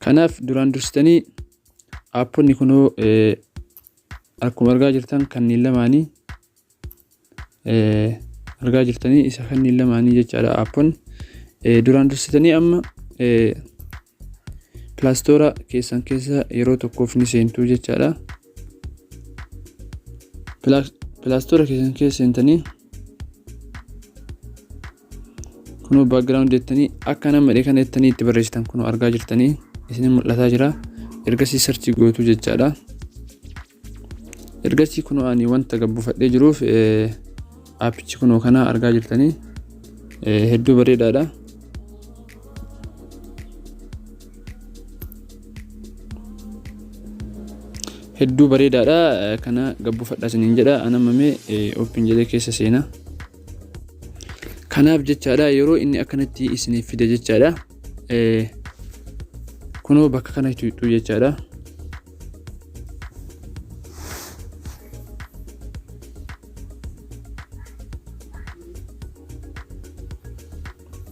Kanaaf duraan dursitanii aapponni kunoo akkuma argaa jirtan kanneen lamaanii argaa jirtanii isa kanneen lamaanii jechaadha aapponni. Duraan dursitanii amma Plaastoora keessan keessa yeroo tokkoof ni seentuu jechaadha. Plaastoora keessan keessa seentanii kunoo background jettanii akka nama kana jettanii itti barreessitan kunoo argaa jirtanii isin mul'ataa jira. Ergasii search gootu jechaadha. Ergasii kunoo ani wanta gabbifadhee jiruuf aappichi kunoo kana argaa jirtanii hedduu bareedaadha. Hedduu bareedaadha. Kana gabbifadhaa isiniin jedha. Anamamee open jedhee keessa seena. Kanaaf jechaadha yeroo inni akkanatti isiniif fide jechaadha. Kunoo bakka kana tuutu jechaadha.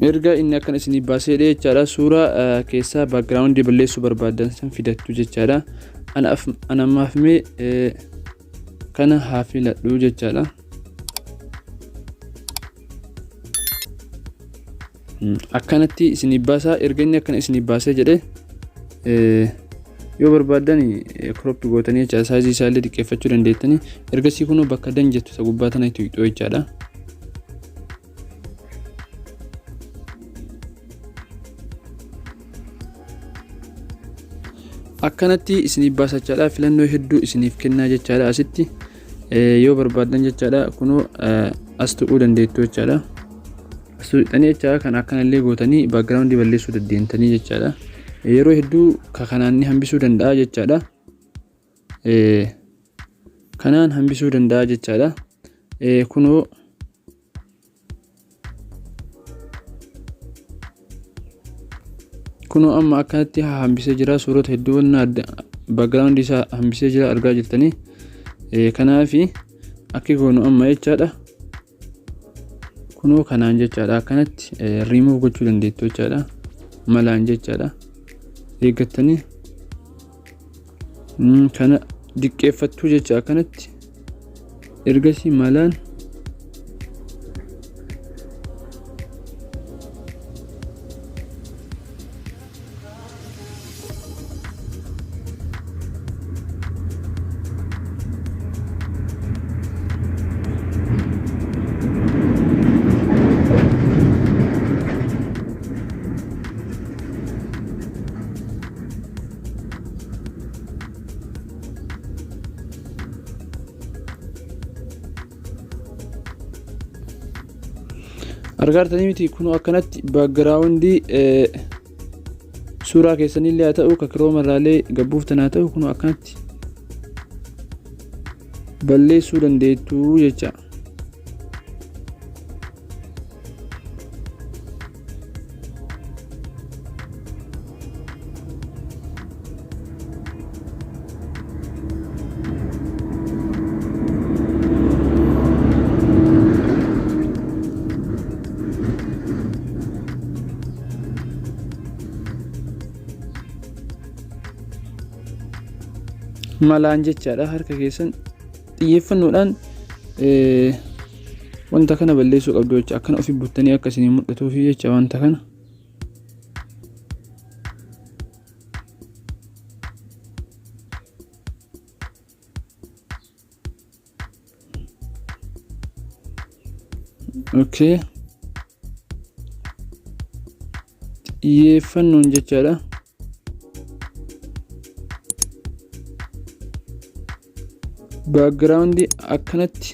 Erga inni akkana isiniif baasee jechaadha suuraa keessaa background balleessuu barbaadan san fidattu jechaadha. Anammaaf mee kana haa filadhu jechaadha. Akkanatti isiniif baasaa. Erga inni akkana isiniif baasee jedhe yoo barbaadan crop gootanii jechaadha. Saayizii isaa illee xiqqeeffachuu dandeettanii. Ergasii kunoo bakka dan jettu isa gubbaa tana tuutu jechaadha. Akkanatti isiniif baasachaadha. Filannoo hedduu isiniif kennaa jechaadha. Asitti yoo barbaadan jechaadha kunoo as tuquu dandeettu jechaadha. As tuqxanii jechaadha kan akkanallee gootanii background balleessuu dandeettanii jechaadha. Yeroo hedduu kanaan ni hambisuu danda'a jechaadha. Kanaan hambisuu danda'a jechaadha. Kunoo kunoo amma akkanatti hambisee jira. Suurota hedduu background isaa hambisee jira argaa jirtanii. Kanaafi akki goonu amma jechaadha. Kunoo kanaan jechaadha akkanatti remove gochuu dandeettu jechaadha. Malaan jechaadha. Eeggattanii kana diqqeeffattuu jecha akkanatti ergasii malaan argaartanii miti. Kunoo akkanatti background suuraa keessanillee haa ta'u kakiroo marraalee gabbuuftan haa ta'u kunoo akkanatti balleessuu dandeettu jecha. Malaan jechaadha harka keessan xiyyeeffannoodhaan wanta kana balleessuu qabdu jecha akkana ofii buttanii akka isin mul'atuuf jecha wanta kana. Okay. Xiyyeeffannoon jechaadha. Background akkanatti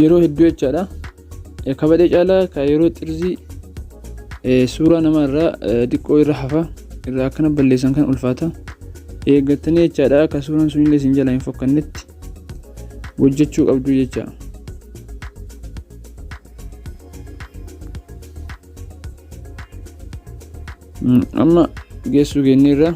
yeroo hedduu jechaadha kabadee caalaa ka yeroo xirzii suuraa namarraa diqqoo irra hafa irraa akkana balleessan kan ulfaata eeggatanii jechaadha ka suuraan sun illee isin jalaa hin fokkannetti hojjechuu qabdu jecha. Amma geessuu geenyeerra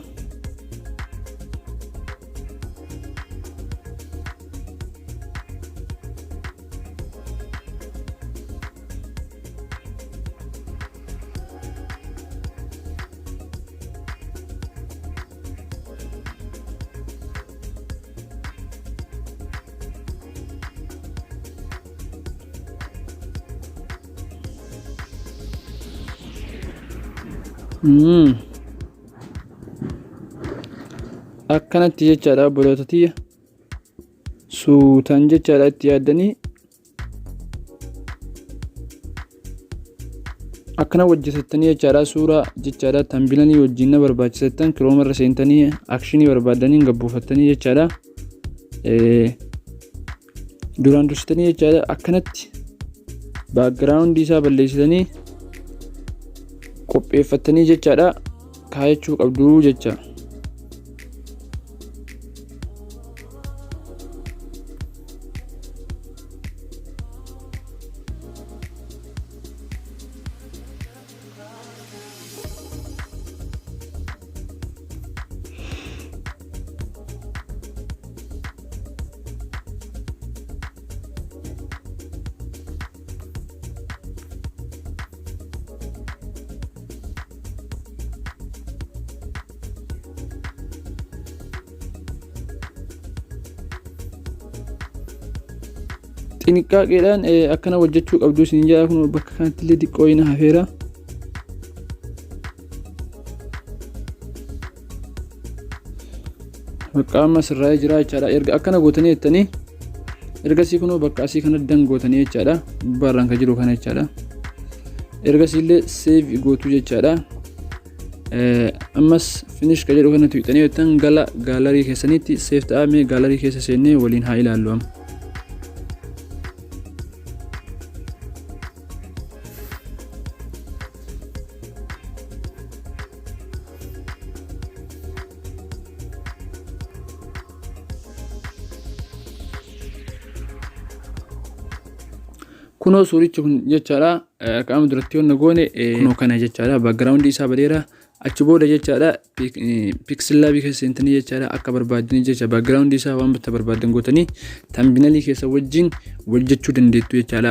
akkanatti jechaadha obboloota tiyya suutaan jechaadha itti yaaddanii akkana hojjetatanii jechaadha suuraa jechaadha tambilanii wajjin na barbaachisatan kiroomarra seentanii akshinii barbaadanii gabbuufattanii jechaadha duraan dursitanii jechaadha akkanatti baakgiraawundii isaa balleessitanii qopheeffatanii jechaadha kaayachuu qabdu jecha. xinqaaqeedhaan akkana hojjechuu qabdu isin jaa kun bakka kanatti illee xiqqoo ina hafeera bakka amma sirraa'ee jira jechaadha erga akkana gootanii jettanii ergasii kunoo bakka asii kana dangootanii jechaadha gubbaarraan ka jiru kana jechaadha ergasii illee seev gootuu jechaadha ammas finish ka jedhu kana tuqxanii jettan gala gaalarii keessanitti seef ta'ame gaalarii keessa seennee waliin haa ilaallu amma. kunoo suurichi kun jechaadha qaama duratti wanna goone kunoo kana jechaadha background isaa badeera achi booda jechaadha pixel lab keessa seentanii jechaadha akka barbaadanii jecha background isaa waan bitta barbaadan gootanii thumbnail keessa wajjin hojjechuu dandeettu jechaadha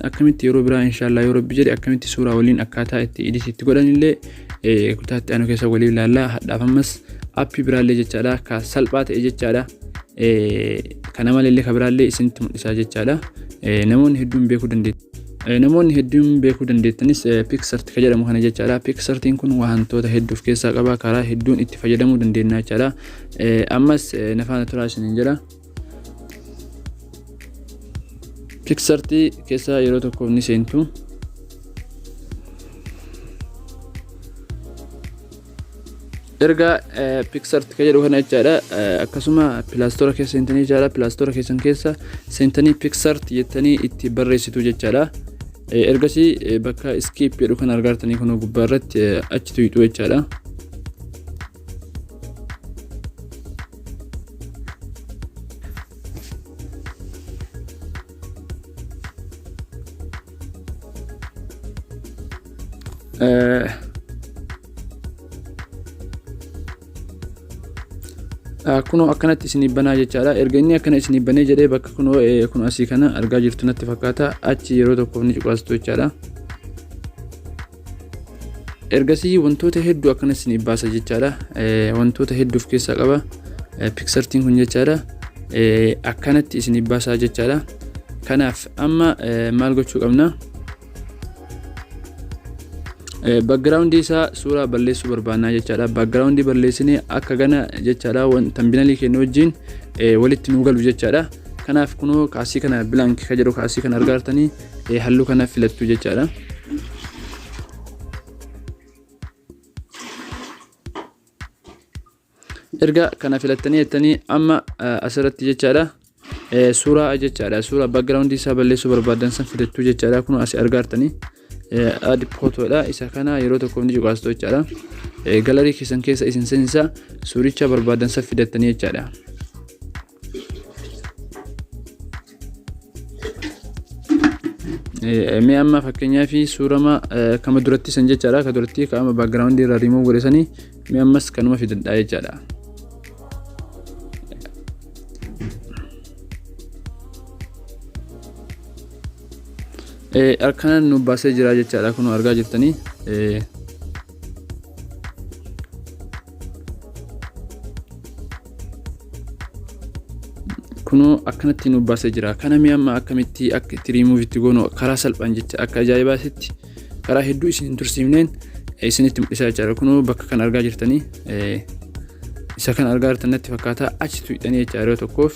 akkamitti yeroo biraa inshallah yoo rabbi jedhe akkamitti suuraa waliin akkaataa itti edit itti godhan illee kutaatti aanu keessa waliin ilaalla hadhaaf ammas appii biraallee jechaadha ka salphaa ta'e jechaadha kana malee ka biraallee isinitti mul'isaa jechaadha namoonni hedduun beekuu dandeettanis Picsart ka jedhamu kana jechaadha Picsartiin kun wantoota hedduu of keessaa qaba karaa hedduun itti fayyadamuu dandeenya jechaadha ammas nafaana turaa isiniin jedha Picsartii keessa yeroo tokko ni seentu erga Picsart ka jedhu kana jechaadha akkasuma Playstore keessa seentanii jechaadha Playstore keessan keessa seentanii Picsart jettanii itti barreessitu jechaadha ergasii bakka skip jedhu kan argartanii kun gubbaa irratti achi tuqxu jechaadha kunoo akkanatti isinii banaa jechaadha erga inni akkana isinii banee jedhee bakka kunoo kun asii kana argaa jirtu natti fakkaata achi yeroo tokkoof ni cuqaastu jechaadha ergasii wantoota hedduu akkana isinii baasa jechaadha wantoota hedduu of keessaa qaba Picsartiin kun jechaadha akkanatti isinii baasa jechaadha kanaaf amma maal gochuu qabna background isaa suuraa balleessuu barbaannaa jechaadha background balleessinee akka gana jechaadha thumbnail keenya wajjin walitti nu galu jechaadha kanaaf kunoo kaasii kana blank ka jedhu kaasii kana argartanii halluu kana filattu jechaadha erga kana filattanii jettanii amma asirratti jechaadha suuraa jechaadha. Suuraa background isaa balleessuu barbaadan san fidattu jechaadha. Kun as argaartanii add photoodha. Isa kana yeroo tokko ni cuqaastu jechaadha. Galarii keessan keessa isin seensa suuricha barbaadan san fidattanii jechaadha. Mee amma fakkeenyaaf suurama kama duratti san jechaadha. Ka duratti kaama background irraa remove godhesanii mee ammas kanuma fidadhaa jechaadha. Arkanan nu baasee jira jechaadha. Kun argaa jirtanii kunu akkanatti nu baasee jira. Kana mee amma akkamitti akka itti remove itti goonu karaa salphaan jecha akka ajaa'ibaatti karaa hedduu isin tursiifneen isinitti mul'isaa jechaadha. Kunu bakka kan argaa jirtanii isa kan argaa jirtanitti fakkaata achi tuqxanii jechaadha. Yeroo tokkoof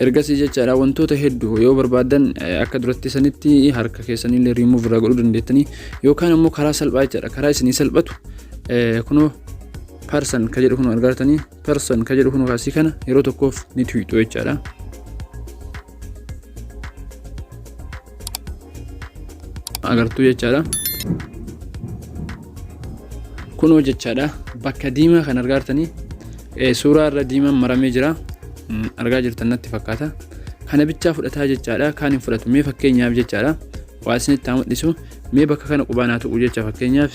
ergasii jechaadha wantoota hedduu yoo barbaadan akka duratti sanitti harka keessanillee remove irraa godhuu dandeettanii yookaan immoo karaa salphaa jechaadha. Karaa isinii salphatu kunoo person ka jedhu kun argaartanii person ka jedhu kun kaasii kana yeroo tokkoof ni tuqxu jechaadha. Agartuu jechaadha. Kunoo jechaadha bakka diimaa kan argaartanii suuraa irra diimaan maramee jira. Argaa jirtan natti fakkaata. Kana bichaa fudhataa jechaadha. Kaan hin fudhatu. Mee fakkeenyaaf jechaadha. Waa isinitti mul'isu. Mee bakka kana qubaan tuqu jecha fakkeenyaaf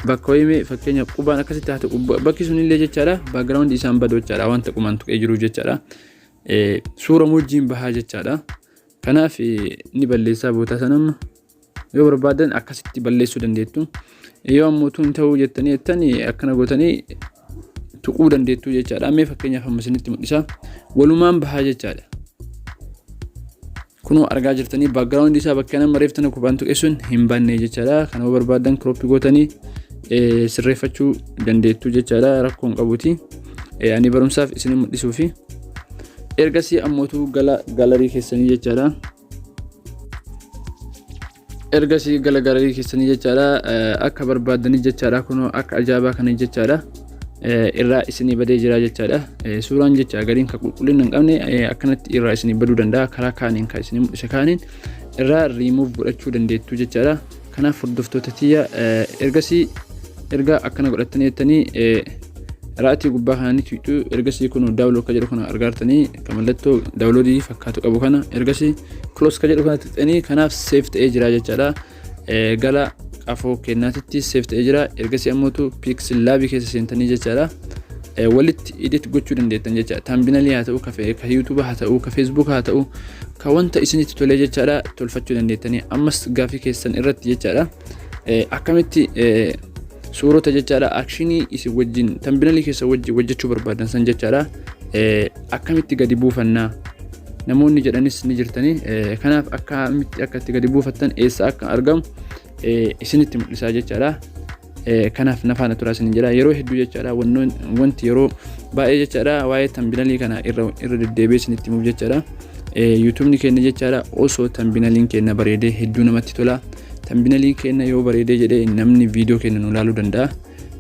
bakka wayii fakkeenyaaf qubaan akkasitti haa tuqu. Bakki sunillee jechaadha background isaan badoo jechaadha. Wanta qubaan tuqee jiru jechaadha. Suura murjiin bahaa jechaadha. Kanaaf ni balleessaa bootaa sanamma yoo barbaadan akkasitti balleessuu dandeettu. Yoo ammoo tun ta'uu jettanii akkana gootanii tuquu dandeettu jechaadha. Mee fakkeenyaaf amma isinitti mul'isa. Walumaan bahaa jechaadha. Kunoo argaa jirtanii background isaa bakka nama reeftana qubaan tuqe sun hin baanne jechaadha. Kana yoo barbaadan crop gootanii sirreeffachuu dandeettu jechaadha. Rakkoo hin qabuuti. Ani barumsaaf isin mul'isuufi ergasii ammootu galarii keessanii jechaadha. Ergasii galarii keessanii jechaadha akka barbaadanii jechaadha. Kunoo akka ajaa'ibaa kana jechaadha. Irraa isinii badee jira jechaadha. Suuraan jecha gariin ka qulqullina hin qabne akkanatti irraa isinii baduu danda'a. Karaa kaaniin ka isinii mul'isa kaaniin irraa remove godhachuu dandeettu jechaadha. Kanaaf hordoftoota tiyya ergasii erga akkana godhattanii jettanii raatii gubbaa kananii tuqxu. Ergasii kun download ka jedhu kana argaartanii ka mallattoo downloadii fakkaatu qabu kana ergasii close ka jedhu kana tuqxanii kanaaf save ta'ee jira jechaadha. Gala afoo kennaatitti save ta'ee jira. Ergasii ammootu pixel lab keessa seentanii jechaadha. Walitti edit gochuu dandeettan jechaadha. Thumbnail haa ta'u ka YouTube haa ta'u ka Facebook haa ta'u ka wanta isinitti tolee jechaadha tolfachuu dandeettanii. Ammas gaafii keessan irratti jechaadha akkamitti suurota jechaadha actionii isin wajjin thumbnail keessa wajjin hojjechuu barbaadan san jechaadha akkamitti gadi buufannaa namoonni jedhanis ni jirtanii. Kanaaf akkamitti akka itti gadi buufattan eessa akka argamu isinitti mul'isaa jechaadha. Kanaaf nafaana turaa isin jira yeroo hedduu jechaadha. Wanti yeroo baay'ee jechaadha waa'ee thumbnail kana irra deddeebi'ee isinitti himuuf jechaadha. YouTube keenya jechaadha osoo thumbnail keenya bareedee hedduu namatti tola. Thumbnail keenya yoo bareedee jedhee namni viidiyoo keenya nu ilaaluu danda'a.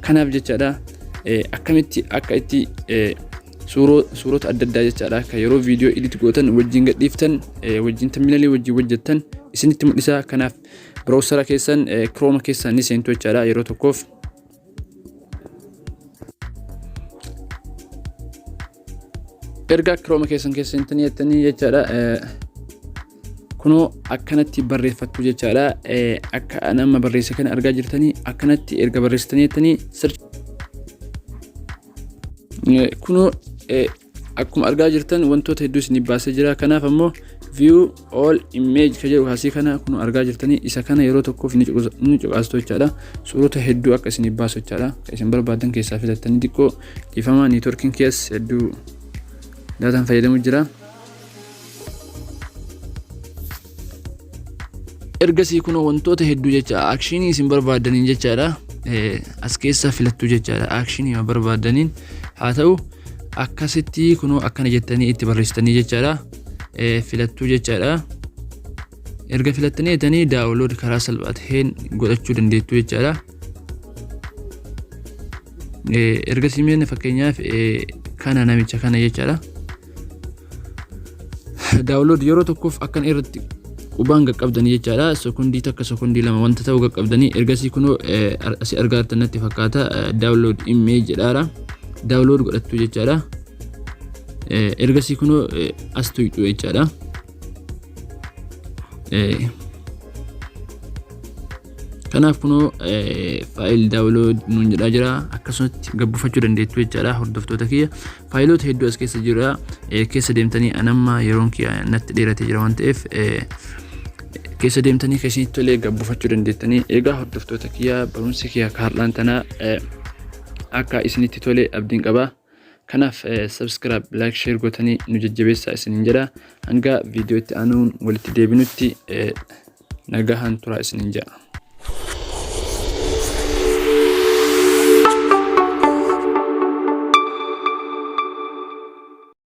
Kanaaf jechaadha akkamitti akka itti suurota adda addaa jechaadha akka yeroo viidiyoo edit gootan wajjin gadhiiftan wajjin thumbnail wajjin hojjettan isinitti mul'isa. Kanaaf browser keessan Chrome keessan ni seentu jechaadha. Yeroo tokkoof erga Chrome keessan keessa seentanii jettanii jechaadha kunoo akkanatti barreeffattu jechaadha. Akka nama barreesse kana argaa jirtanii akkanatti erga barreessitanii jettanii search kunoo akkuma argaa jirtan wantoota hedduu isin baasee jira. Kanaaf ammoo view all image ka jedhu kaasii kana kunoo argaa jirtanii isa kana yeroo tokkoof ni cuqaastu jechaadha. Suurota hedduu akka isin baasu jechaadha. Isin barbaadan keessaa filattanii xiqqoo dhiifama networking keessa hedduu daataan fayyadamu jira. Ergasii kunoo wantoota hedduu jecha actionii isin barbaadaniin jechaadha as keessa filattu jechaadha. Actionii ma barbaadaniin haa ta'u akkasitti kunoo akkana jettanii itti barreessitanii jechaadha filattu jechaadha. Erga filattanii jettanii download karaa salphaatiin godhachuu dandeettu jechaadha. Ergasii mee fakkeenyaaf kana namicha kana jechaadha. Download yeroo tokkoof akkan irratti qubaan qaqqabdanii jechaadha. Sekondii takka sekondii lama wanta ta'uu qaqqabdanii ergasii kunoo asii argaa jirtanitti fakkaata download image jedhaara. Download godhattu jechaadha. Ergasii kunoo as tuyxu jechaadha. Kanaaf kunoo faayil download nuun jedhaa jira. Akkasumatti gabbifachuu dandeettu jechaadha hordoftoota kiyya. Faayiloota hedduu as keessa jira. Keessa deemtanii anamma yeroon kiyya natti dheeratee jira waan ta'eef keessa deemtanii keessatti tolee gabbifachuu dandeettanii. Egaa hordoftoota kiyya barumsi kiyya kaarlaan tanaa akka isinitti tolee abdiin qaba. Kanaaf subscribe, like, share gootanii nu jajjabeessaa isiniin jedha. Hanga viidiyoo itti aanuun walitti deebinutti nagahaan turaa isiniin jedha.